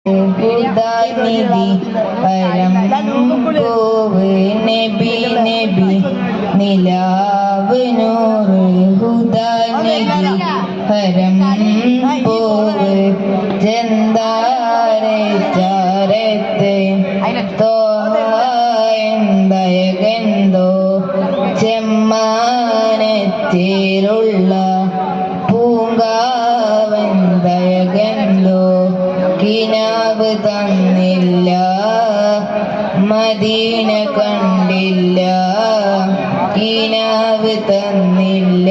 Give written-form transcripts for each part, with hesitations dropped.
ഹുദാനിധി പരം പൂവ് നബി നബി നിലാവ് നൂറ് ഹുദാനിധി പരം പൂവ് ചെന്താരെ ചാരത്തെ തോയന്തയകെന്തോ ചെമ്മാനത്തേരുള്ള പൂങ്കാവന്തയകെന്തോ കിനാവ് തന്നില്ല മദീന കണ്ടില്ല കിനാവ് തന്നില്ല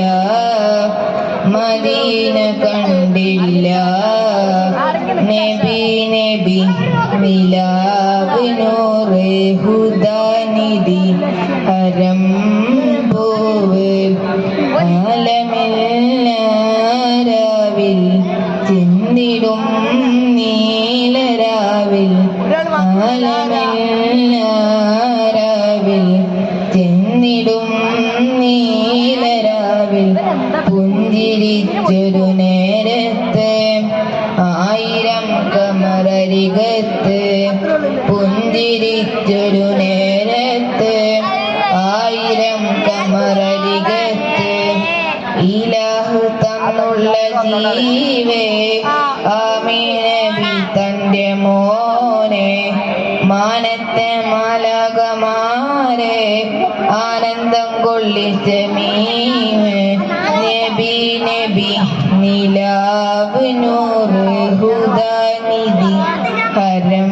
മദീന കണ്ടില്ല നബി നബി നിലാവ് നൂറ് ഹുദാനിധി ഹരം പൂവ് ആലമിൽ ചിന്തിടും നീലരാവിൽ ആലമിൽ ചിന്തിടും നീലരാവിൽ പുഞ്ചിരിച്ചൊരു നേരത്ത് ആയിരം കമറരികത്ത് പുഞ്ചിരിച്ചൊരു നേരത്ത് ആയിരം കമറരികത്ത് ഇലാഹു തന്നുള്ള ജീവേ ആമീനബി തന്റെ മോനെ മാനത്തെ മാലാകമാരെ ആനന്ദം കൊള്ളിച്ച മീമേ നബി നബി നിലാവ് നൂറ് ഹുദാനിധി ഹരം